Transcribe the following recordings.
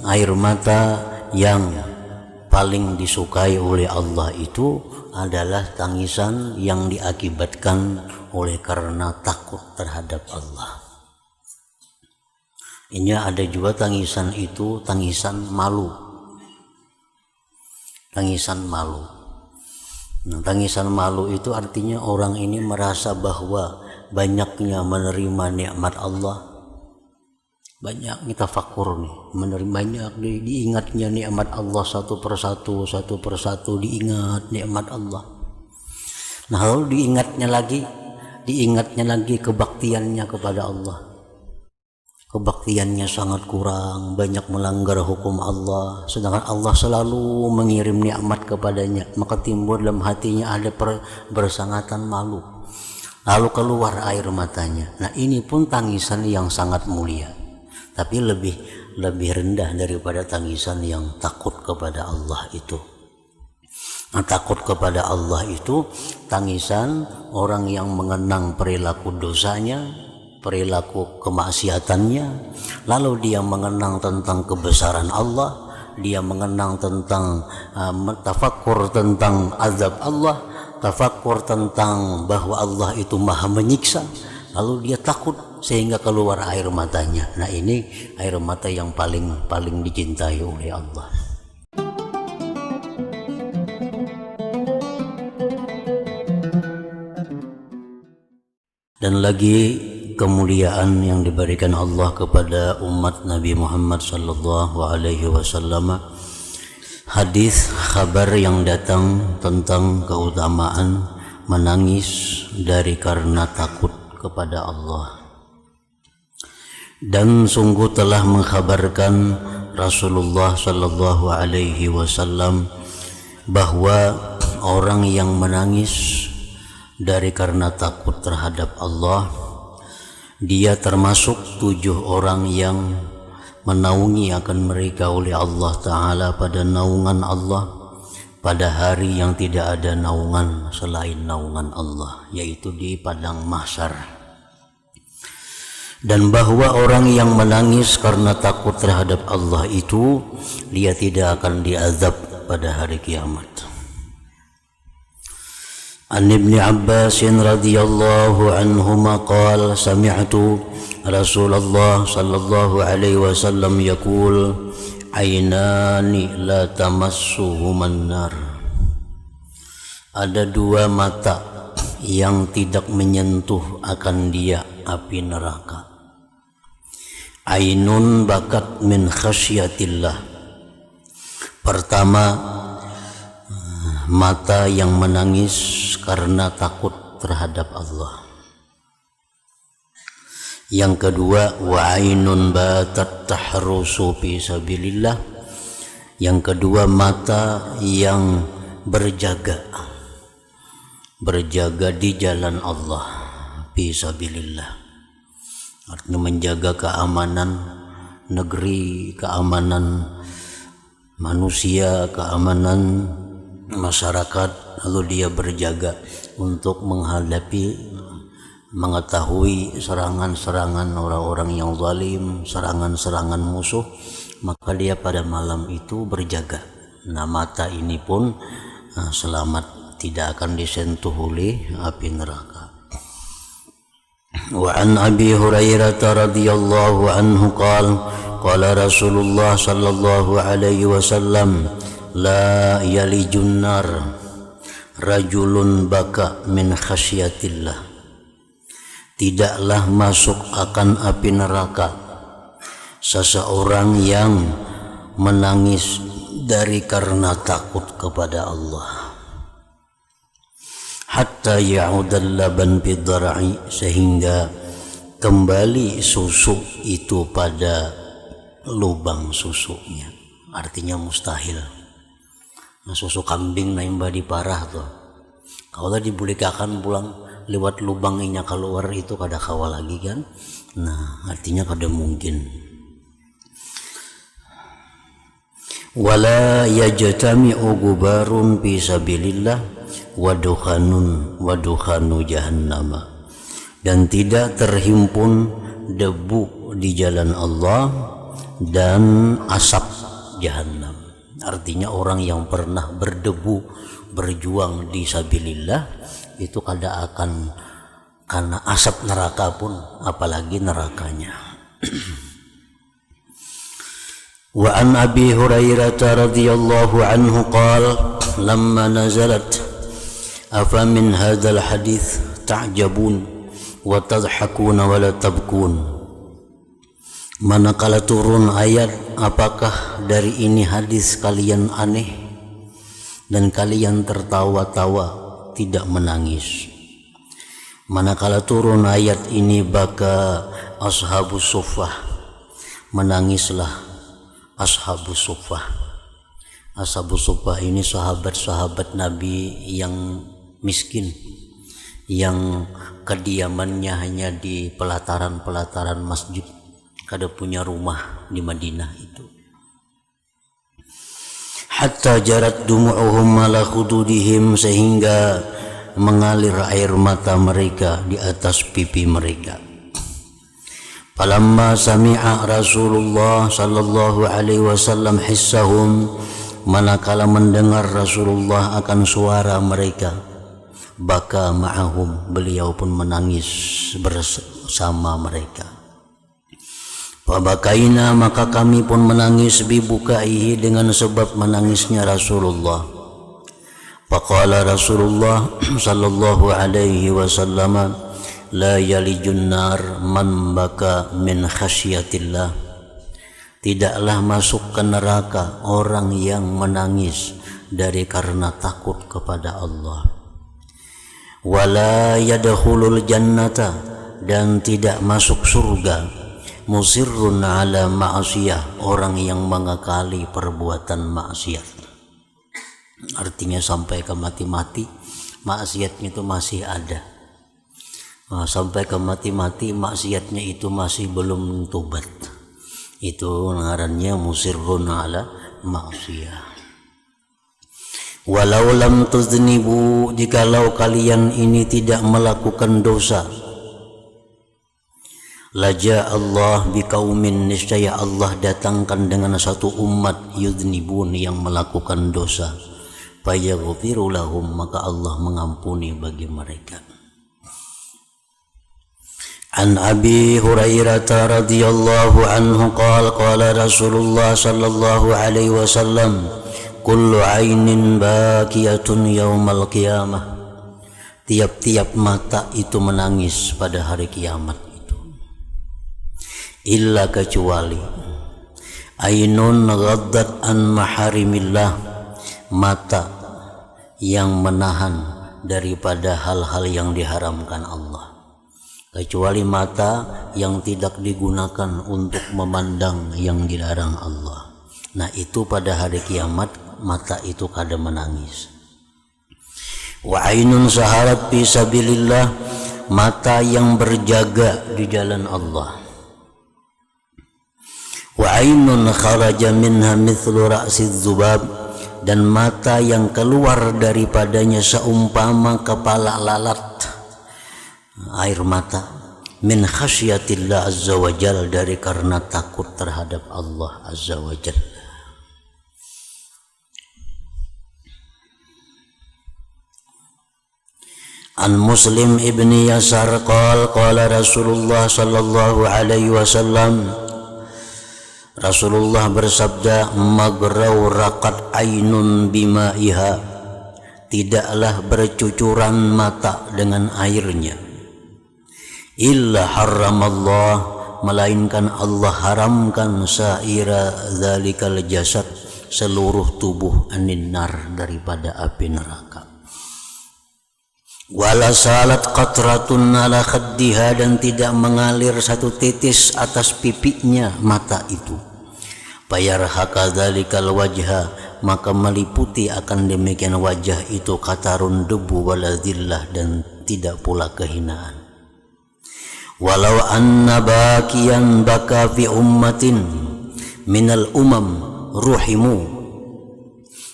air mata yang paling disukai oleh Allah itu adalah tangisan yang diakibatkan oleh karena takut terhadap Allah. Ini ada juga tangisan itu tangisan malu. Tangisan malu. Nah, tangisan malu itu artinya orang ini merasa bahwa banyaknya menerima nikmat Allah. Banyak kita tafakur nih, menerima banyak diingatnya nikmat Allah satu persatu diingat nikmat Allah. Nah, lalu diingatnya lagi kebaktiannya kepada Allah. Kebaktiannya sangat kurang, banyak melanggar hukum Allah, sedangkan Allah selalu mengirim nikmat kepadanya, maka timbul dalam hatinya ada bersangatan malu. Lalu keluar air matanya. Nah, ini pun tangisan yang sangat mulia, tapi lebih rendah daripada tangisan yang takut kepada Allah itu. Nah, takut kepada Allah itu tangisan orang yang mengenang perilaku dosanya, perilaku kemaksiatannya, lalu dia mengenang tentang kebesaran Allah, dia mengenang tentang tafakur tentang azab Allah, tafakur tentang bahwa Allah itu maha menyiksa, lalu dia takut sehingga keluar air matanya. Nah, ini air mata yang paling dicintai oleh Allah. Dan lagi kemuliaan yang diberikan Allah kepada umat Nabi Muhammad sallallahu alaihi wasallam, hadis kabar yang datang tentang keutamaan menangis dari karena takut kepada Allah. Dan sungguh telah mengkhabarkan Rasulullah sallallahu alaihi wasallam bahwa orang yang menangis dari karena takut terhadap Allah, dia termasuk 7 orang yang menaungi akan mereka oleh Allah Ta'ala pada naungan Allah pada hari yang tidak ada naungan selain naungan Allah, yaitu di padang mahsyar. Dan bahwa orang yang menangis karena takut terhadap Allah itu, dia tidak akan diazab pada hari kiamat. An Ibn Abbas radhiyallahu anhuma qala sami'tu Rasulullah sallallahu alaihi wasallam yaqul ainani la tamassuhuman nar. Ada 2 mata yang tidak menyentuh akan dia api neraka. Ainun bakat min khasyatillah. Pertama, mata yang menangis karena takut terhadap Allah. Yang kedua, wa ainun batat tahrusu fi sabilillah. Yang kedua, mata yang berjaga di jalan Allah fi sabilillah. Artinya menjaga keamanan negeri, keamanan manusia, keamanan masyarakat, lalu dia berjaga untuk mengetahui serangan-serangan orang-orang yang zalim, serangan-serangan musuh, maka dia pada malam itu berjaga. Nah, mata ini pun selamat, tidak akan disentuh oleh api neraka. Wa an Abi Hurairah radhiyallahu anhu qala Rasulullah sallallahu alaihi wasallam la yalijun nar rajulun baka min khasyatillah. Tidaklah masuk akan api neraka seseorang yang menangis dari karena takut kepada Allah. Hatta ya'udal laban bidhar'i, sehingga kembali susu itu pada lubang susunya. Artinya mustahil. Nah, susu kambing naimbah di parah tuh. Kalau dibulikakan pulang lewat lubangnya keluar itu kada kawa lagi kan. Nah, artinya kada mungkin. Wala yajtami'u gubarun fi sabilillah wa dukhanu jahannam. Dan tidak terhimpun debu di jalan Allah dan asap jahannam. Artinya orang yang pernah berdebu berjuang di sabilillah itu kada akan karena asap neraka pun, apalagi nerakanya. Wa an Abi Hurairah radhiyallahu anhu qala lamma nazalat afa min hadzal hadits ta'jabun wa tadhakuna wa la tabkun. Manakala turun ayat, apakah dari ini hadis kalian aneh dan kalian tertawa-tawa tidak menangis. Manakala turun ayat ini, baka ashabus suffah, menangislah ashabus suffah. Ashabus suffah ini sahabat-sahabat Nabi yang miskin, yang kediamannya hanya di pelataran-pelataran masjid, kada punya rumah di Madinah itu. Hatta jarat dumu'uhum ala khududihim, sehingga mengalir air mata mereka di atas pipi mereka. Falamma sami'a Rasulullah sallallahu alaihi wasallam hissahum, manakala mendengar Rasulullah akan suara mereka, baka ma'ahum, beliau pun menangis bersama mereka. Fabakaina, maka kami pun menangis, bibukaihi, dengan sebab menangisnya Rasulullah. Faqala Rasulullah sallallahu alaihi wasallam, la yalijun nar man baka min khasyatillah. Tidaklah masuk ke neraka orang yang menangis dari karena takut kepada Allah. Wala yadkhulul jannata, dan tidak masuk surga musirrun ala ma'asiyah, orang yang mengakali perbuatan maksiat. Artinya sampai ke mati-mati maksiatnya itu masih ada. Sampai ke mati-mati maksiatnya itu masih belum tobat. Itu ngarannya musirrun ala ma'asiyah. Walau lam tuznibu, jikalau kalian ini tidak melakukan dosa, laja Allah biqaumin, niscaya Allah datangkan dengan satu umat yudnibun, yang melakukan dosa, fayaghfiru lahum, maka Allah mengampuni bagi mereka. An Abi Hurairah radhiyallahu anhu qala qala Rasulullah sallallahu alaihi wasallam, kullu ainin bakiyatun yaumal qiyamah, tiap-tiap mata itu menangis pada hari kiamat. Illa, kecuali ainun ghaddat an maharimillah, mata yang menahan daripada hal-hal yang diharamkan Allah. Kecuali mata yang tidak digunakan untuk memandang yang dilarang Allah. Nah, itu pada hari kiamat mata itu kada menangis. Wa ainun saharat fi sabilillah, mata yang berjaga di jalan Allah. Wa ainun kharaja minha mithlu ra'siz zubab, dan mata yang keluar daripadanya seumpama kepala lalat. Air mata min khasyatillah azza wa jal, dari karena takut terhadap Allah azza wa jal. An Muslim ibni Yasar qala Rasulullah sallallahu alaihi wasallam, Rasulullah bersabda, magrau raqat ainun bima'iha, tidaklah bercucuran mata dengan airnya. Illa haramallah, melainkan Allah haramkan saira zalikal jasad, seluruh tubuh, anin nar, daripada api neraka. Wala salat qatratun ala khaddiha, dan tidak mengalir satu titis atas pipinya mata itu. Fayarhaka dzalikal wajha, maka meliputi akan demikian wajah itu qatarun, debu, wala dhillah, dan tidak pula kehinaan. Walau anna bakiyan baka fi ummatin minal umam ruhimu,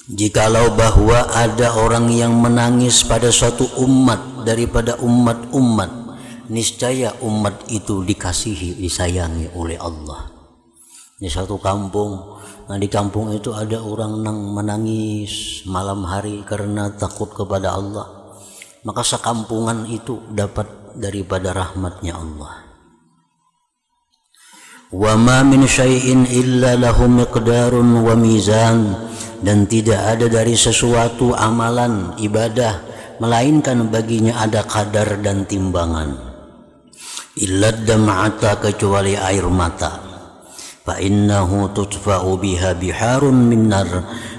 jikalau bahwa ada orang yang menangis pada suatu umat daripada umat-umat, niscaya umat itu dikasihi, disayangi oleh Allah. Di satu kampung Nah, di kampung itu ada orang nang menangis malam hari karena takut kepada Allah. Maka sekampungan itu dapat daripada rahmatnya Allah. Wa ma min syai'in illa lahu miqdarun wa mizan, dan tidak ada dari sesuatu amalan ibadah melainkan baginya ada kadar dan timbangan. Illa dam'ata, kecuali air mata. Fa innahu tutfa'u biha biharun min nar,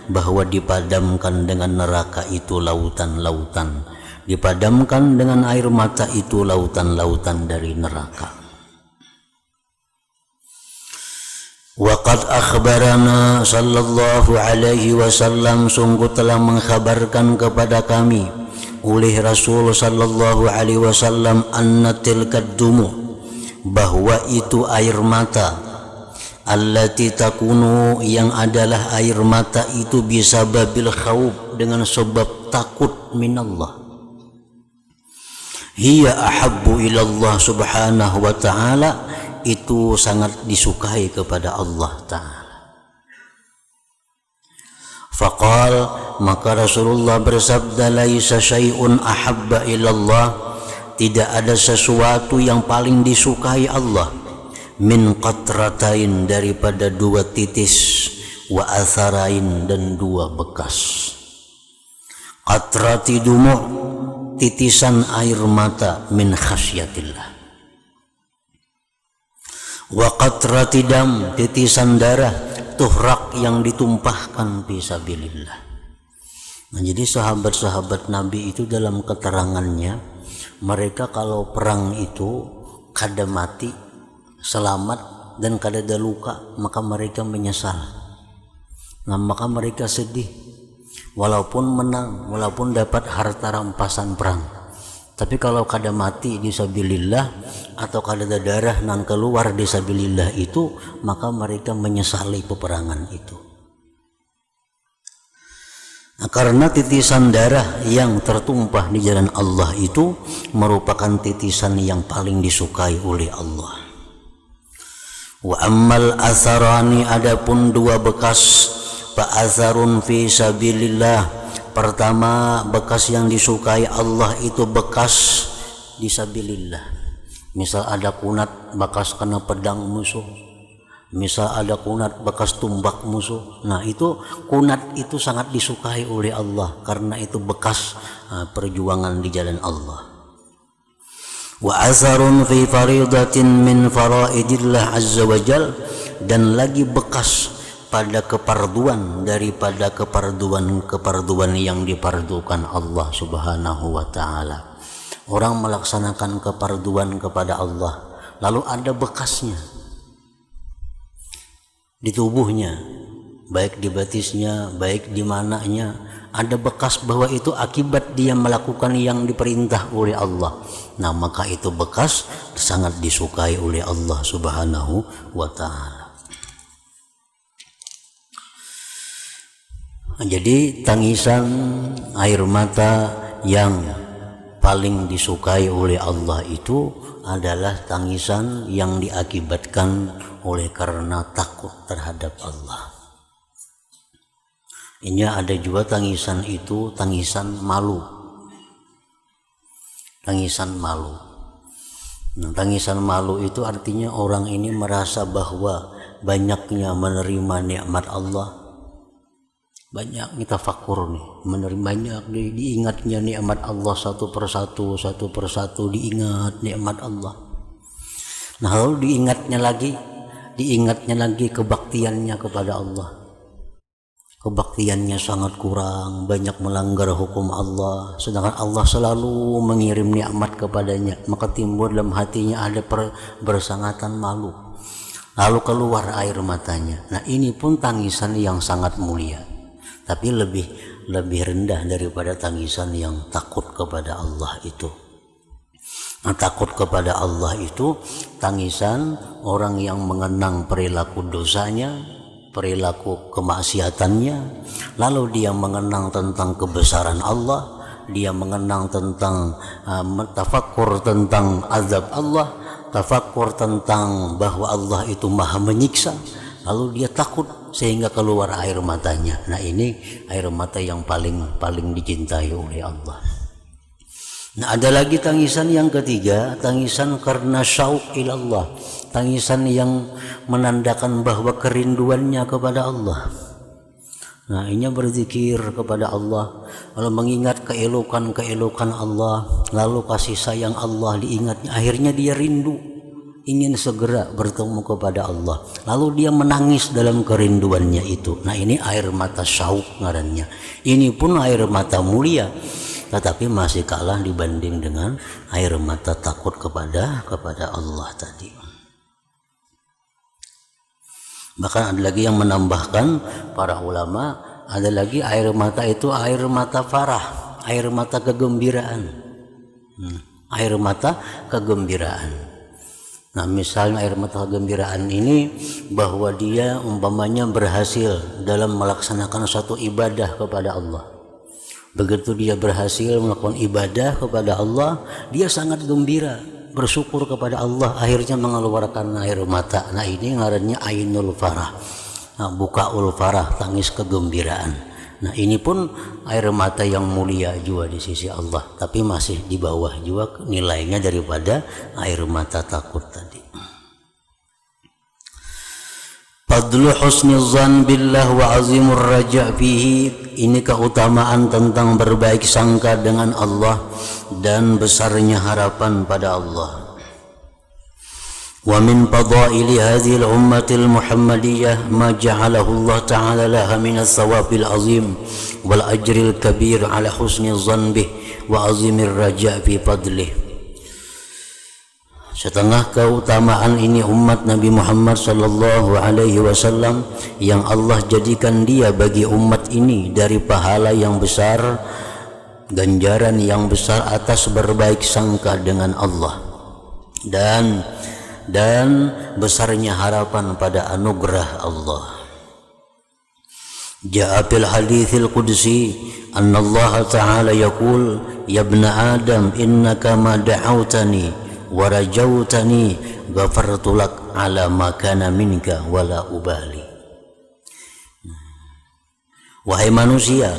bahwa dipadamkan dengan neraka itu lautan-lautan, dipadamkan dengan air mata itu lautan-lautan dari neraka. Waqad akhbarana sallallahu alaihi wasallam, sungguh telah mengkhabarkan kepada kami oleh Rasul sallallahu alaihi wasallam, anna tilkad dumu, bahwa itu air mata, allati takunu, yang adalah air mata itu bisababil khauf, dengan sebab takut minallah. Hiya ahabbu ilallah subhanahu wa ta'ala, itu sangat disukai kepada Allah Ta'ala. Faqal, maka Rasulullah bersabda, laisa syai'un ahabba ilallah, tidak ada sesuatu yang paling disukai Allah, min qatratain, daripada dua titis, wa atharain, dan dua bekas. Qatrati dumu', titisan air mata, min khasyatillah. Wa qatrati dam, titisan darah, tuhrak, yang ditumpahkan fisabilillah. Nah, jadi sahabat-sahabat Nabi itu dalam keterangannya, mereka kalau perang itu kada mati, selamat, dan kada ada luka, maka mereka menyesal. Nah, maka mereka sedih, walaupun menang, walaupun dapat harta rampasan perang. Tapi kalau kada mati disabilillah atau kada ada darah nan keluar disabilillah itu, maka mereka menyesali peperangan itu. Nah, karena titisan darah yang tertumpah di jalan Allah itu merupakan titisan yang paling disukai oleh Allah. Wa ammal atharani, adapun dua bekas, fa atharun fi sabilillah, pertama bekas yang disukai Allah itu bekas disabilillah. Misal ada kunat bekas kena pedang musuh, misal ada kunat bekas tumbak musuh. Nah, itu kunat itu sangat disukai oleh Allah karena itu bekas perjuangan di jalan Allah. Wa asarun fi faridatin min faraidillah azza wajal, dan lagi bekas pada keparduan daripada keparduan yang dipardukan Allah subhanahu wa ta'ala. Orang melaksanakan keparduan kepada Allah, lalu ada bekasnya di tubuhnya, baik di batisnya, baik di mananya, ada bekas bahwa itu akibat dia melakukan yang diperintah oleh Allah. Nah, maka itu bekas sangat disukai oleh Allah subhanahu wa ta'ala. Jadi tangisan air mata yang paling disukai oleh Allah itu adalah tangisan yang diakibatkan oleh karena takut terhadap Allah. Ini ada juga tangisan itu tangisan malu. Tangisan malu. Nah, tangisan malu itu artinya orang ini merasa bahwa banyaknya menerima nikmat Allah. Banyak kita fakur nih, menerima banyak diingatnya nikmat Allah satu persatu diingat nikmat Allah. Nah, lalu diingatnya lagi kebaktiannya kepada Allah. Kebaktiannya sangat kurang, banyak melanggar hukum Allah, sedangkan Allah selalu mengirim nikmat kepadanya, maka timbul dalam hatinya ada bersangatan malu. Lalu keluar air matanya. Nah, ini pun tangisan yang sangat mulia, tapi lebih rendah daripada tangisan yang takut kepada Allah itu. Nah, takut kepada Allah itu tangisan orang yang mengenang perilaku dosanya, perilaku kemaksiatannya, lalu dia mengenang tentang kebesaran Allah, dia mengenang tentang tafakkur tentang azab Allah, tafakkur tentang bahwa Allah itu maha menyiksa, lalu dia takut sehingga keluar air matanya. Nah, ini air mata yang paling dicintai oleh Allah. Nah, ada lagi tangisan yang ketiga, tangisan karena syauq ilallah, tangisan yang menandakan bahwa kerinduannya kepada Allah. Nah, ini berzikir kepada Allah, lalu mengingat keelokan Allah, lalu kasih sayang Allah diingatnya, akhirnya dia rindu, ingin segera bertemu kepada Allah, lalu dia menangis dalam kerinduannya itu. Nah, ini air mata syauq ngarannya. Ini pun air mata mulia, tetapi masih kalah dibanding dengan air mata takut kepada Allah tadi. Bahkan ada lagi yang menambahkan para ulama, ada lagi air mata itu air mata farah, air mata kegembiraan. Air mata kegembiraan. Nah, misalnya air mata kegembiraan ini bahwa dia umpamanya berhasil dalam melaksanakan suatu ibadah kepada Allah. Begitu dia berhasil melakukan ibadah kepada Allah, dia sangat gembira, bersyukur kepada Allah, akhirnya mengeluarkan air mata. Nah, ini ngarannya ainul farah, bukaul farah, tangis kegembiraan. Nah, ini pun air mata yang mulia juga di sisi Allah, tapi masih di bawah juga nilainya daripada air mata takut tadi. Fadlu husni dzan billah wa azimur raja' fihi, ini keutamaan tentang berbaik sangka dengan Allah dan besarnya harapan pada Allah. Wa min fadaili hadhihi al-ummatil muhammadiyah ma ja'alahu Allah ta'ala laha min as-sawabil azim wal ajril kabir ala husni dzan bih wa azimir raja' fi fadlih. Setengah keutamaan ini umat Nabi Muhammad sallallahu alaihi wasallam yang Allah jadikan dia bagi umat ini dari pahala yang besar, ganjaran yang besar atas berbaik sangka dengan Allah dan besarnya harapan pada anugerah Allah. Ja'a fil haditsil qudsi anna Allah ta'ala yaqul ya ibna adam innaka ma da'awtani warajautani ghafartu lak ala ma kana minka wala ubali. Wahai manusia,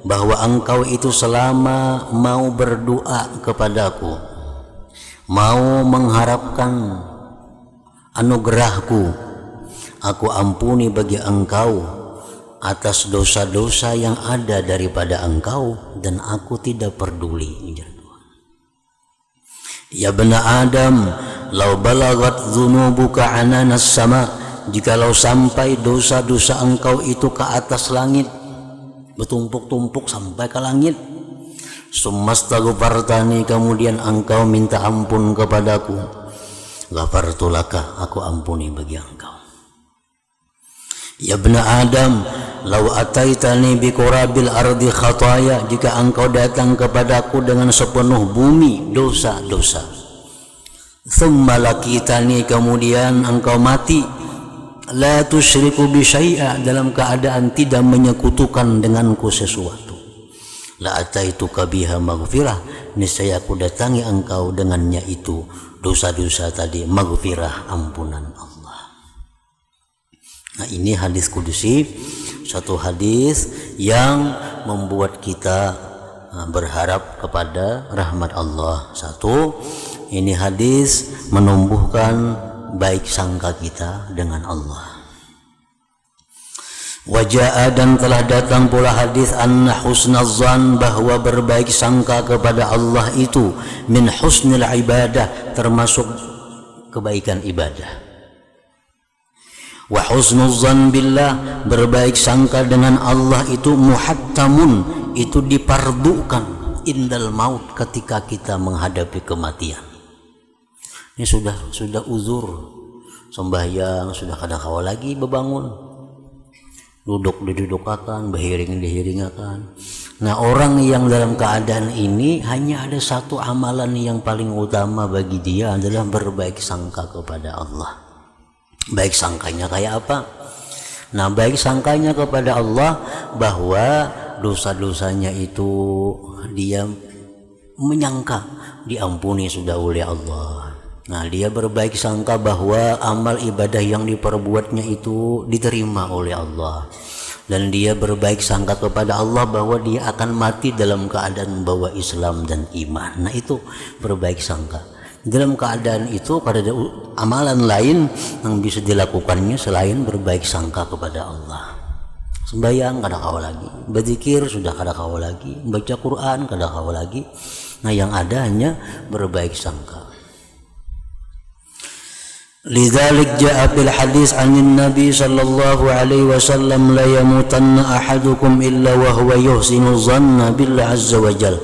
bahwa engkau itu selama mau berdoa kepadaku, mau mengharapkan anugerahku, aku ampuni bagi engkau atas dosa-dosa yang ada daripada engkau, dan aku tidak peduli. Ya bani Adam, lau balagat dzunubuka ananas sama, jikalau sampai dosa-dosa engkau itu ke atas langit, bertumpuk-tumpuk sampai ke langit, summastaghfartani, kemudian engkau minta ampun kepadaku, ghafartu laka, aku ampuni bagi engkau. Ya bani Adam, lau ataitani bi qurabil ardi khataya, jika engkau datang kepadaku dengan sepenuh bumi dosa-dosa, thumma lakitani, kemudian engkau mati, la tusyriku bi syai'a, dalam keadaan tidak menyekutukan denganku sesuatu, la ataituka biha maghfirah, niscaya aku datangi engkau dengannya itu dosa-dosa tadi, maghfirah, ampunan Allah. Nah, ini hadis kudusi, satu hadis yang membuat kita berharap kepada rahmat Allah. Satu, ini hadis menumbuhkan baik sangka kita dengan Allah. Wajah, dan telah datang pula hadis anna husnadzan, bahwa berbaik sangka kepada Allah itu min husnil ibadah, termasuk kebaikan ibadah. Wa husnudzan billah, berbaik sangka dengan Allah itu muhattamun, itu dipardukan indal maut, ketika kita menghadapi kematian. Ini sudah uzur, sembahyang sudah kada kawa lagi bebangun, duduk didudukakan, berhiring dihiringakan. Nah, orang yang dalam keadaan ini hanya ada satu amalan yang paling utama bagi dia adalah berbaik sangka kepada Allah. Baik sangkanya kayak apa? Nah, baik sangkanya kepada Allah bahwa dosa-dosanya itu dia menyangka diampuni sudah oleh Allah, Nah, dia berbaik sangka bahwa amal ibadah yang diperbuatnya itu diterima oleh Allah. Dan dia berbaik sangka kepada Allah bahwa dia akan mati dalam keadaan membawa Islam dan iman. Nah, itu berbaik sangka. Dalam keadaan itu pada amalan lain yang bisa dilakukannya selain berbaik sangka kepada Allah. Sembahyang kada kawa lagi, berzikir sudah kada kawa lagi, baca Quran kada kawa lagi. Nah, yang ada hanya berbaik sangka. لذلك جاء في الحديث عن النبي صلى الله عليه وسلم لا يموتن أحدكم إلا وهو يحسن الظن بالله عز وجل.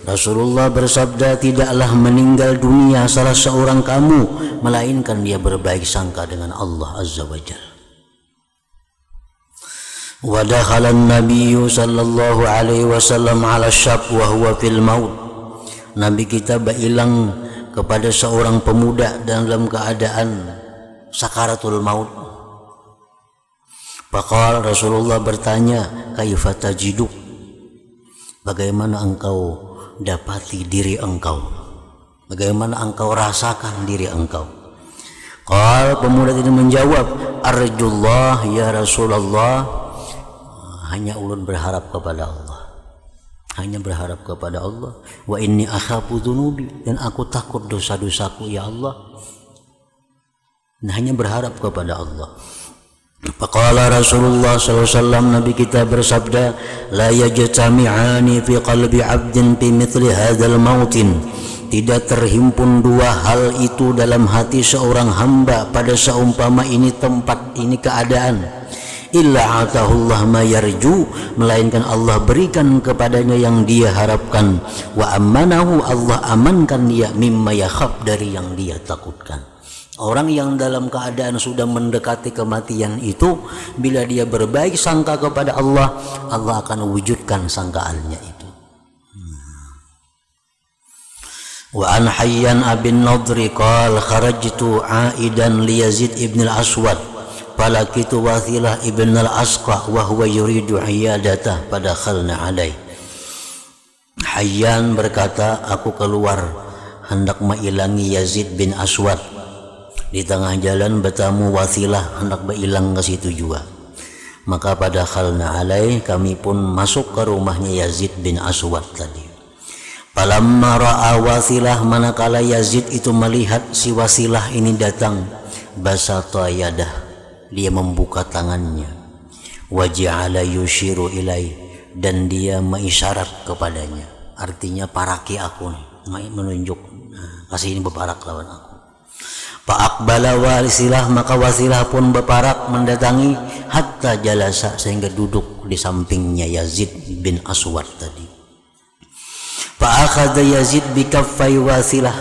Rasulullah bersabda, tidaklah meninggal dunia salah seorang kamu melainkan dia berbaik sangka dengan Allah Azza wa Jalla. Wa dakhala an-nabiy sallallahu alaihi wasallam ala syab wa huwa fil maut. Nabi kita bailang kepada seorang pemuda dalam keadaan sakaratul maut. Faqala, Rasulullah bertanya, kaifa tajidu, bagaimana engkau dapati diri engkau, bagaimana engkau rasakan diri engkau. Qala, pemuda itu menjawab, arjullah ya Rasulullah, hanya ulun berharap kepada Allah, hanya berharap kepada Allah. Wa inni akhafu dzunubi, dan aku takut dosa-dosaku ya Allah. Nah, hanya berharap kepada Allah. Faqala Rasulullah SAW, Nabi kita bersabda, la yajtami'ani fi qalbi 'abdin fi mithli hadzal mautin, tidak terhimpun dua hal itu dalam hati seorang hamba pada seumpama ini tempat, ini keadaan. Illa atahullah ma yarju, melainkan Allah berikan kepadanya yang dia harapkan. Wa ammanahu, Allah amankan dia mimma yakhaf, dari yang dia takutkan. Orang yang dalam keadaan sudah mendekati kematian itu, bila dia berbaik sangka kepada Allah, Allah akan wujudkan sangkaannya itu. Wa an Hayyan abin Nadri qala kharajtu aidan li Yazid ibn al-Aswad falakitu Wathilah ibn al-Asqa wa huwa yuridu iyadatah fadakhalna alai. Hayyan berkata, aku keluar hendak mailangi Yazid bin Aswad. Di tengah jalan bertemu Wathilah hendak berilang ke situ juga. Maka pada khalna alai, kami pun masuk ke rumahnya Yazid bin Aswad tadi. Falamma ra'a Wathilah, manakala Yazid itu melihat si Wathilah ini datang, basata yadah, dia membuka tangannya, wa ja'ala yushiru ilai, dan dia mengisyarat kepadanya, artinya paraki aku nih, menunjuk, kasih ini berparak lawan aku. Fa'aqbala Wathilah, maka Wathilah pun berparak mendatangi, hatta jalasa, sehingga duduk di sampingnya Yazid bin Aswad tadi. Fa'akhadha Yazid bikaffai Wathilah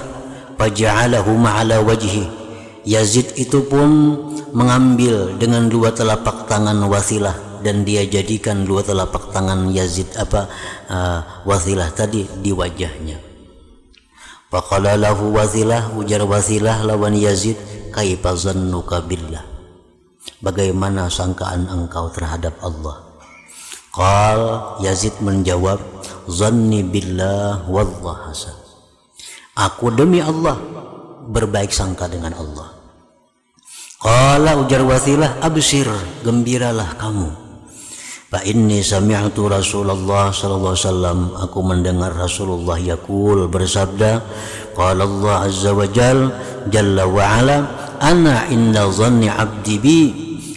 faja'alahu ma'ala wajhi. Yazid itu pun mengambil dengan dua telapak tangan Wathilah, dan dia jadikan dua telapak tangan Yazid Wathilah tadi di wajahnya. Faqala lahu Wathilah, ujar Wathilah lawan Yazid, kaifa zannuka billah, bagaimana sangkaan engkau terhadap Allah? Qal, Yazid menjawab, zanni billah wallah hasan, aku demi Allah berbaik sangka dengan Allah. Qala, ujar Wathilah, absir, gembiralah kamu. Fa inni sami'tu Rasulullah sallallahu alaihi wasallam, aku mendengar Rasulullah yaqul, bersabda, qala Allah azza wa jalla wa ala, ana inda dhanni 'abdi bi,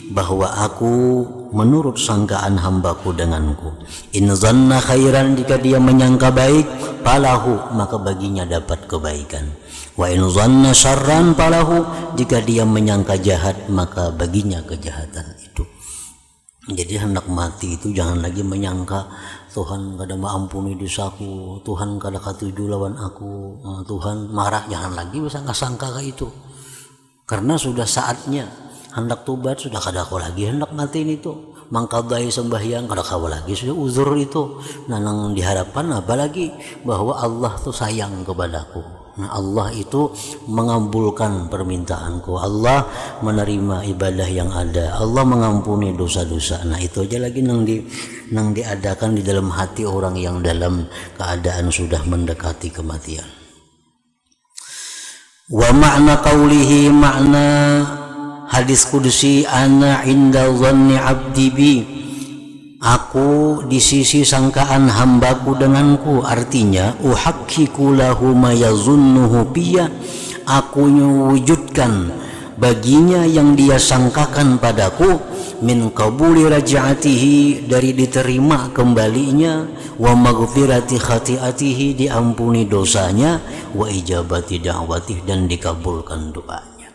bahwa aku menurut sangkaan hambaku denganku. In dhanna khairan, jika dia menyangka baik, falahu, maka baginya dapat kebaikan. Wa in dhanna syarran falahu, jika dia menyangka jahat, maka baginya kejahatan itu. Jadi hendak mati itu jangan lagi menyangka Tuhan kada maampuni dosaku, Tuhan kada katuju lawan aku, Tuhan marah, jangan lagi bisa ngasangka kayak itu. Karena sudah saatnya hendak tobat, sudah kada kau lagi hendak mati itu. Mangkadai sembahyang kada kau lagi, sudah uzur itu. Nah, yang diharapkan apalagi bahwa Allah tuh sayang kepadaku. Nah, Allah itu mengabulkan permintaanku, Allah menerima ibadah yang ada, Allah mengampuni dosa-dosa. Nah, itu aja lagi nang diadakan di dalam hati orang yang dalam keadaan sudah mendekati kematian. Wa makna qawlihi, makna hadis qudsi, ana inda dhanni abdi bi, aku di sisi sangkaan hambaku denganku. Artinya uhaqqiqu lahu ma yazunnuhu biya, aku wujudkan baginya yang dia sangkakan padaku, min qabuli raj'atihi, dari diterima kembalinya, wa maghfirati khati'atihi, diampuni dosanya, wa ijabati da'watih, dan dikabulkan doanya.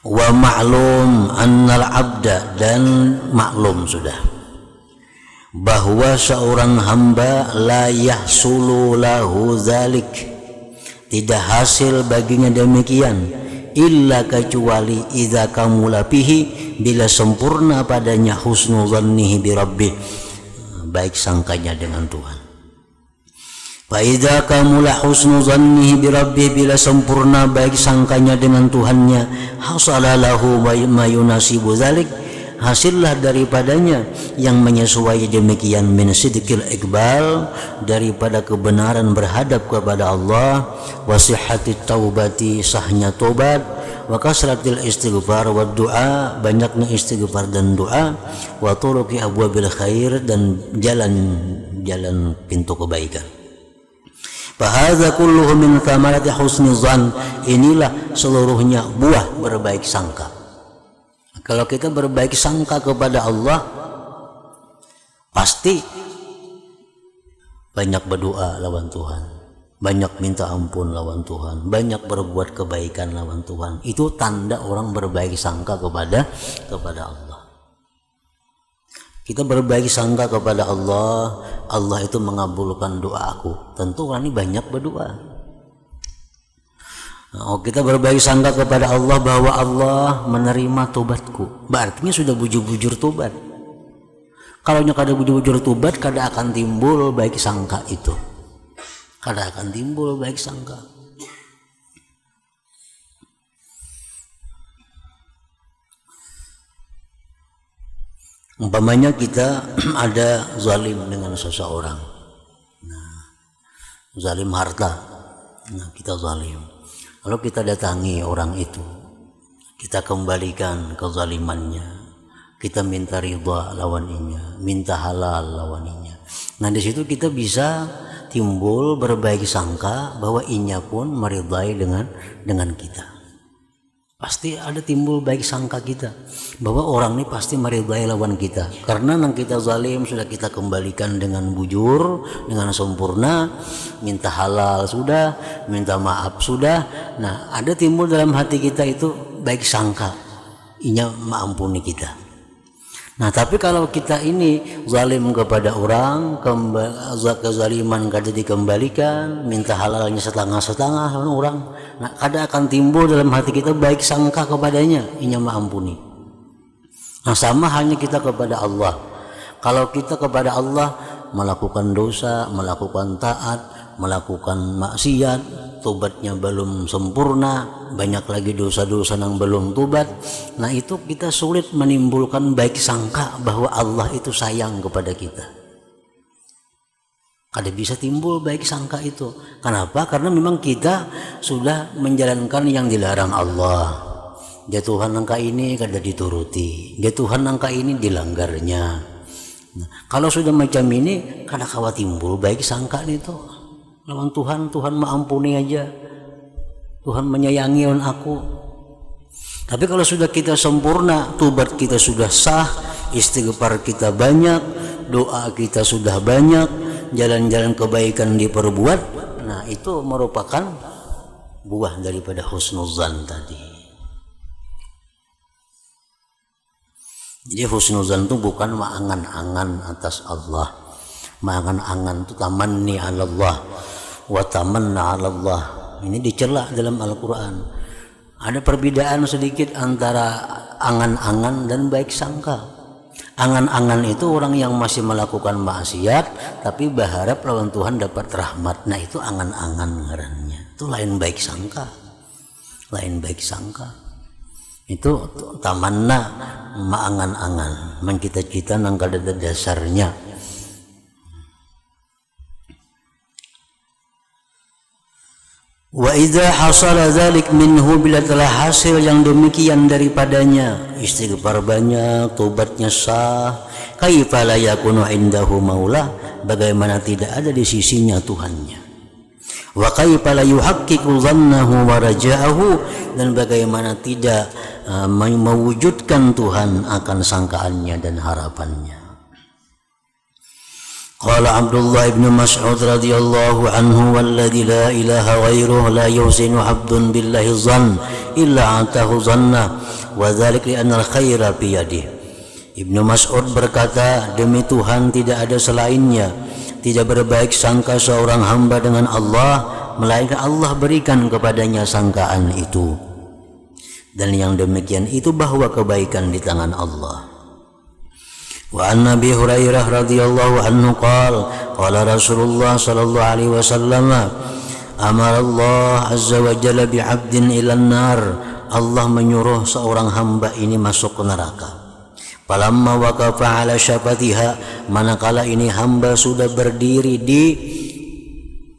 Wa ma'lum annal abda, dan maklum sudah bahwa seorang hamba la yahsulu lahu dzalik, tidak hasil baginya demikian, illa kecuali idza kamula bihi, bila sempurna padanya husnul dzannihi bi rabbih, baik sangkanya dengan Tuhan. Fa idza kamula husnul dzannihi bi rabbih, bila sempurna baik sangkanya dengan Tuhannya, hasala lahu ma yunasibu dzalik, hasillah daripadanya yang menyesuaikan demikian, min sidqil iqbal, daripada kebenaran berhadap kepada Allah, wa sihhatit taubati, sahnya tobat, wa kasratil istighfar wa du'a, banyaknya istighfar dan doa, wa turuqi abwabil khair, dan jalan-jalan pintu kebaikan. Fahadza kulluhu min thamarati husni dzan, inilah seluruhnya buah berbaik sangka. Kalau kita berbaik sangka kepada Allah, pasti banyak berdoa lawan Tuhan, banyak minta ampun lawan Tuhan, banyak berbuat kebaikan lawan Tuhan. Itu tanda orang berbaik sangka kepada Allah. Kita berbaik sangka kepada Allah, Allah itu mengabulkan doaku. Tentu orang ini banyak berdoa. Kita berbaik sangka kepada Allah bahwa Allah menerima tobatku, berarti sudah bujur-bujur tobat. Kalau kada bujur-bujur tobat, kada akan timbul baik sangka itu, kada akan timbul baik sangka. Umpamanya kita ada zalim dengan seseorang, zalim harta, kita zalim. Lalu kita datangi orang itu, kita kembalikan kezalimannya, kita minta ridha lawaninya, minta halal lawaninya. Nah di situ kita bisa timbul berbaik sangka bahwa inya pun meridai dengan kita. Pasti ada timbul baik sangka kita bahwa orang ini pasti meridai lawan kita, karena nang kita zalim sudah kita kembalikan dengan bujur, dengan sempurna, minta halal sudah, minta maaf sudah. Nah ada timbul dalam hati kita itu baik sangka, inya mengampuni kita. Nah tapi kalau kita ini zalim kepada orang, kezaliman kada dikembalikan, minta halalnya setengah-setengah orang, nah kada akan timbul dalam hati kita baik sangka kepadanya, inya mengampuni. Nah sama halnya kita kepada Allah. Kalau kita kepada Allah melakukan dosa, melakukan taat, melakukan maksiat, tobatnya belum sempurna, banyak lagi dosa-dosa yang belum tobat. Nah itu kita sulit menimbulkan baik sangka bahwa Allah itu sayang kepada kita. Kada bisa timbul baik sangka itu. Kenapa? Karena memang kita sudah menjalankan yang dilarang Allah. Ya Tuhan angka ini kada dituruti, ya Tuhan angka ini dilanggarnya. Nah, kalau sudah macam ini, kada kawa timbul baik sangka itu lawan Tuhan. Tuhan mengampuni aja, Tuhan menyayangi aku. Tapi kalau sudah kita sempurna, tobat kita sudah sah, istighfar kita banyak, doa kita sudah banyak, jalan-jalan kebaikan diperbuat, nah itu merupakan buah daripada husnuzan tadi. Jadi husnuzan itu bukan angan-angan atas Allah. Angan-angan itu tamanni ala Allah wa tamanna ala Allah. Ini dicela dalam Al-Quran. Ada perbedaan sedikit antara angan-angan dan baik sangka. Angan-angan itu orang yang masih melakukan maksiat tapi berharap lawan Tuhan dapat rahmat. Nah itu angan-angan ngarannya. Itu lain baik sangka. Lain baik sangka. Itu tamanna maangan-angan, mencita-cita nang kada dasarnya. Wa idza hasala dzalik minhu, bila telah hasil yang demikian daripadanya, istighfar banyak, tobatnya sah, kaifa la yakunu indahu maula, bagaimana tidak ada di sisinya Tuhannya. Wa kaifa la yuhaqqiqu dhannahu wa raja'ahu, dan bagaimana tidak mewujudkan Tuhan akan sangkaannya dan harapannya. Qala Abdullah ibn Mas'ud radhiyallahu anhu, walladzi la ilaha ghairuhu la yuhsinu 'abdun billahi dhann illa atahu dhanna wa dzalika li anna al-khaira bi yadihi. Ibnu Mas'ud berkata, demi Tuhan tidak ada selainnya, tidak berbaik sangka seorang hamba dengan Allah melainkan Allah berikan kepadanya sangkaan itu, dan yang demikian itu bahwa kebaikan di tangan Allah. Wa an Nabi Hurairah radhiyallahu anhu qala Rasulullah sallallahu alaihi wasallam, amara Allah azza wa jalla bi 'abdin ilan nar, Allah menyuruh seorang hamba ini masuk ke neraka. Falamma waqafa ala syafatiha, manakala ini hamba sudah berdiri di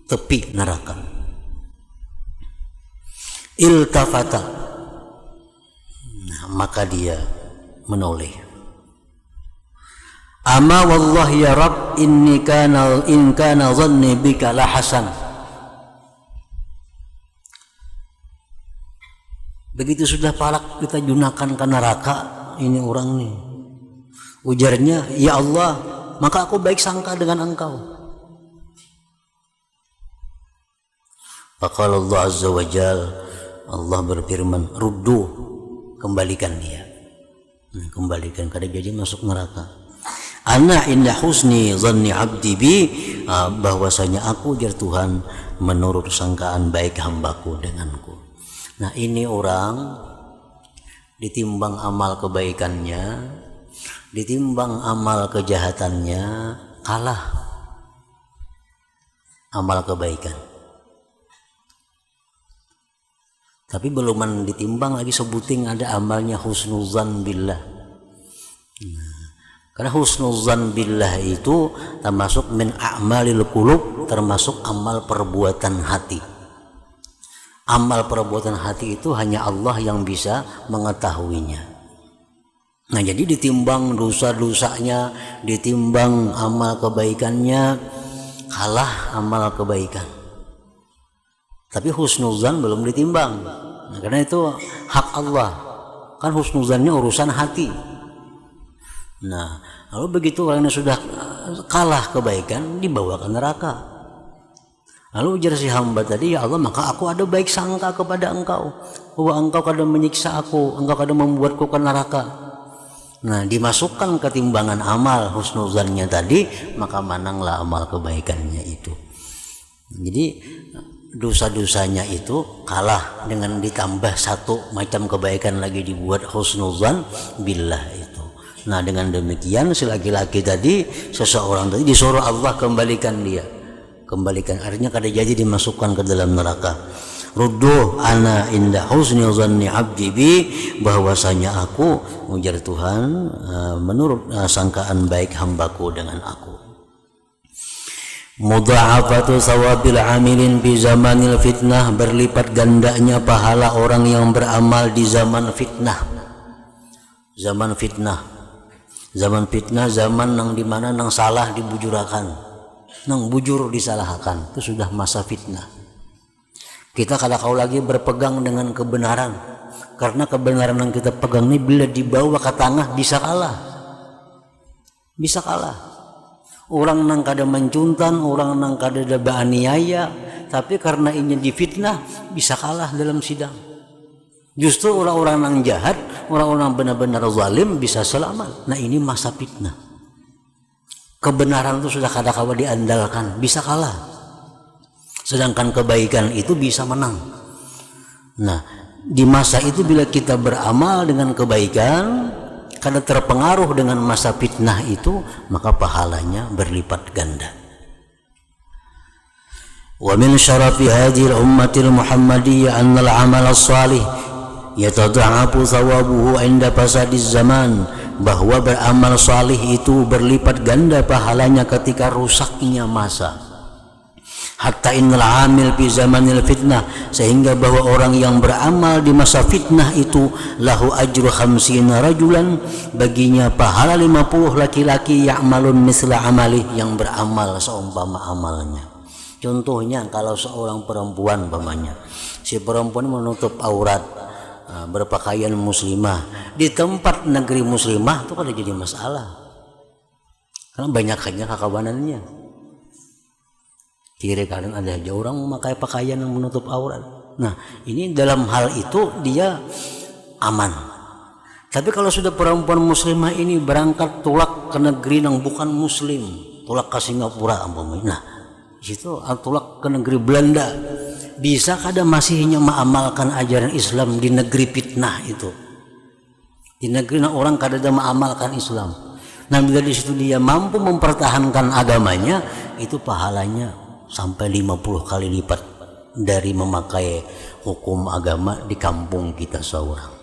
tepi neraka, iltafata, maka dia menoleh. Ama wallahi ya Rabb, in kana dhanni bika la hasan. Begitu sudah palak kita gunakan ke neraka, ini orang nih, ujarnya, ya Allah, maka aku baik sangka dengan Engkau. Faqala Allah azza wa jalla, Allah berfirman, ruddu, kembalikan dia, kembalikan, kada jadi masuk neraka. Ana inda husni dhanni abdi bi, bahwasanya aku, jar Tuhan, menurut sangkaan baik hambaku denganku. Nah, ini orang ditimbang amal kebaikannya, ditimbang amal kejahatannya, kalah amal kebaikan. Tapi belum ditimbang lagi sebuting ada amalnya husnuzan billah. Karena husnuzan billah itu termasuk min a'malil qulub, termasuk amal perbuatan hati. Amal perbuatan hati itu hanya Allah yang bisa mengetahuinya. Nah, jadi ditimbang dosa-dosanya, ditimbang amal kebaikannya, kalah amal kebaikan. Tapi husnuzan belum ditimbang. Nah, karena itu hak Allah. Kan husnuzannya urusan hati. Nah, lalu begitu orangnya sudah kalah kebaikan, dibawa ke neraka. Lalu ujar si hamba tadi, ya Allah, maka aku ada baik sangka kepada Engkau, bahwa Engkau kadang menyiksa aku, Engkau kadang membuatku ke neraka. Nah, dimasukkan ke timbangan amal husnuzannya tadi, maka menanglah amal kebaikannya itu. Jadi dosa-dosanya itu kalah dengan ditambah satu macam kebaikan lagi dibuat husnuzan billah itu. Nah, dengan demikian si laki-laki tadi, seseorang tadi disuruh Allah kembalikan dia, kembalikan, artinya kada jadi dimasukkan ke dalam neraka. Rudduh ana inda husni dhanni abdi bi, bahwasanya aku, ujar Tuhan, menurut sangkaan baik hambaku dengan aku. Mudha'afatu thawabil amilin bi zamanil fitnah, berlipat gandanya pahala orang yang beramal di zaman fitnah. Zaman fitnah, zaman fitnah, zaman nang dimana nang salah dibujurakan, nang bujur disalahkan, itu sudah masa fitnah. Kita kalau kau lagi berpegang dengan kebenaran, karena kebenaran yang kita pegang ini bila dibawa ke tengah bisa kalah, bisa kalah. Orang nang kada mencuntan, orang nang kada ada aniaya, tapi karena ini difitnah bisa kalah dalam sidang. Justru orang-orang yang jahat, orang-orang benar-benar zalim bisa selamat. Nah, ini masa fitnah. Kebenaran itu sudah kada-kada diandalkan, bisa kalah. Sedangkan kebaikan itu bisa menang. Nah, di masa itu bila kita beramal dengan kebaikan, kada terpengaruh dengan masa fitnah itu, maka pahalanya berlipat ganda. Wa min syarafi hadhil ummatil muhammadiyah annal amal as-salih yatadha'afu thawabuhu 'inda fasadiz zaman, bahwa beramal salih itu berlipat ganda pahalanya ketika rusaknya masa. hatta innal amil fi zamanil fitnah, sehingga bahwa orang yang beramal di masa fitnah itu lahu ajru 50 rajulan, baginya pahala 50 laki-laki ya'malun misla amali, yang beramal seumpama amalnya. Contohnya kalau seorang perempuan umpamanya, si perempuan menutup aurat, berpakaian muslimah di tempat negeri muslimah itu kada jadi masalah, karena banyak hanya kakabanannya. Kiri kanan ada aja orang memakai pakaian yang menutup aurat. Nah, ini dalam hal itu dia aman. Tapi kalau sudah perempuan muslimah ini berangkat tulak ke negeri yang bukan muslim, tulak ke Singapura umpamanya. Nah, di situ tulak ke negeri Belanda, bisa kada masihnya mengamalkan ajaran Islam di negeri fitnah itu? Di negeri orang kada ada mengamalkan Islam. Nah, bila di situ dia mampu mempertahankan agamanya, itu pahalanya sampai 50 kali lipat dari memakai hukum agama di kampung kita seorang.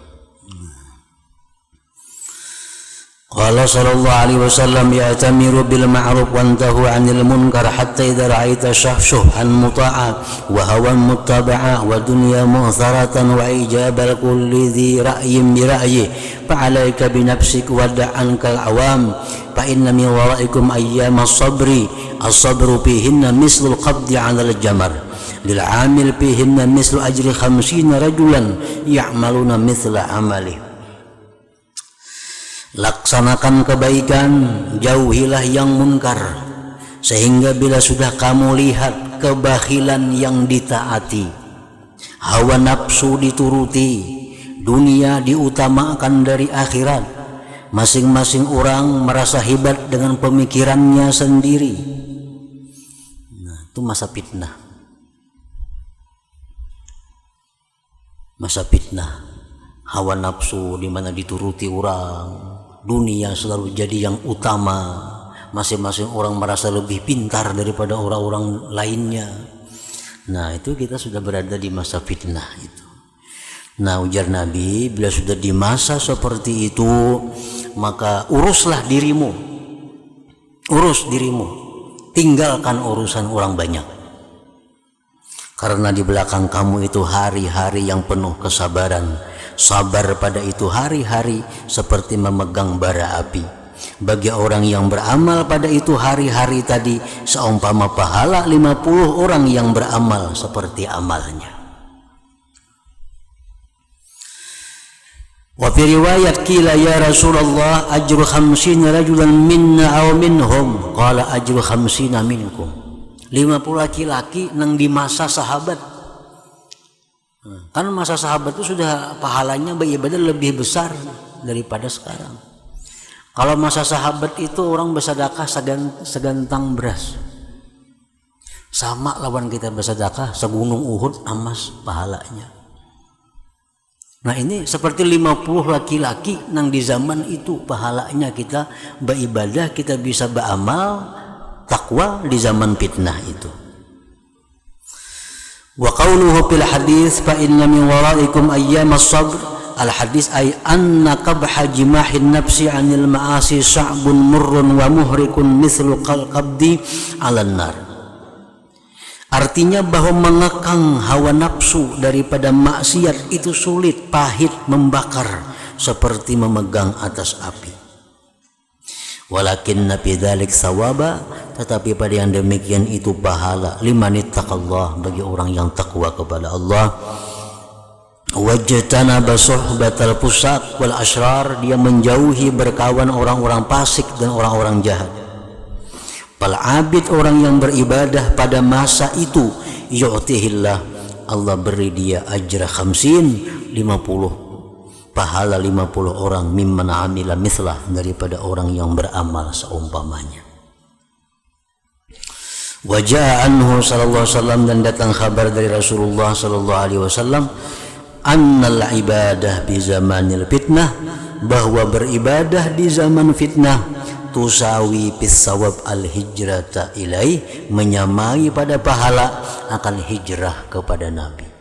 Qala sallallahu alaihi wasallam ya'tamiru bil ma'ruf wa antahu 'anil munkar hatta idza ra'aita shahshuhan muta'a wa hawan muttaba'a wa dunya mu'tharatan wa ijabal kulli dhi ra'yin bi ra'yi fa'alaika bi nafsik wa da'ankal awam fa inna min wara'ikum ayyamas sabri as-sabru fihinna mislul qabdi 'alal jamar lil 'amil fihinna mislu ajri 50 rajulan ya'maluna mithla amali. Laksanakan kebaikan, jauhilah yang munkar, sehingga bila sudah kamu lihat kebahilan yang ditaati, hawa nafsu dituruti, dunia diutamakan dari akhirat, masing-masing orang merasa hebat dengan pemikirannya sendiri. Nah, itu masa fitnah. Masa fitnah, hawa nafsu di mana dituruti orang, dunia selalu jadi yang utama, masing-masing orang merasa lebih pintar daripada orang-orang lainnya. Nah, itu kita sudah berada di masa fitnah itu. Nah, ujar Nabi, bila sudah di masa seperti itu, maka uruslah dirimu, urus dirimu, tinggalkan urusan orang banyak, karena di belakang kamu itu hari-hari yang penuh kesabaran. Sabar pada itu hari-hari seperti memegang bara api. Bagi orang yang beramal pada itu hari-hari tadi seumpama pahala 50 orang yang beramal seperti amalnya. Wa fi riwayat qila ya Rasulullah ajru 50 rajulan minna aw minhum, qala ajru 50 minkum. 50 laki-laki nang di masa sahabat. Kan masa sahabat itu sudah pahalanya beribadah lebih besar daripada sekarang. Kalau masa sahabat itu orang bersedekah segantang beras, sama lawan kita bersedekah segunung Uhud amas pahalanya. Nah, ini seperti 50 laki-laki nang di zaman itu pahalanya kita beribadah, kita bisa beramal takwa di zaman fitnah itu. Wa qawluhu fil hadis fa inna min waraikum ayyamas sabr, al hadis ay anna qabha jimahin nafsi anil ma'asi sya'bun murrun wa muhrikun mislu qabdi 'alan nar. Artinya bahwa mengekang hawa nafsu daripada maksiat itu sulit, pahit, membakar seperti memegang atas api. Walakinna fi dzalik sawaba, tetapi pada yang demikian itu pahala limanittaqallah, bagi orang yang takwa kepada Allah. Wajtanaba suhbatal fusaq wal asyrar, dia menjauhi berkawan orang-orang fasik dan orang-orang jahat. Fal abid, orang yang beribadah pada masa itu, yu'tihillah, Allah beri dia ajra 50 pahala 50 orang mimman amila mislah, daripada orang yang beramal seumpamanya. Wajah anhu sallallahu alaihi wasallam, dan datang kabar dari Rasulullah sallallahu alaihi wasallam, annal ibadah di zamanil fitnah, bahwa beribadah di zaman fitnah tusawi bis sawab al hijrata ilaih, menyamai pada pahala akan hijrah kepada Nabi.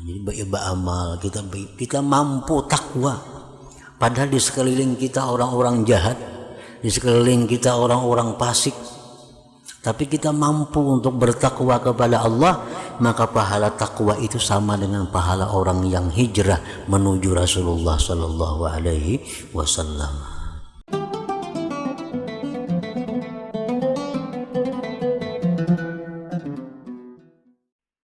Jadi beramal kita mampu takwa, padahal di sekeliling kita orang-orang jahat, di sekeliling kita orang-orang fasik, tapi kita mampu untuk bertakwa kepada Allah, maka pahala takwa itu sama dengan pahala orang yang hijrah menuju Rasulullah sallallahu alaihi wasallam.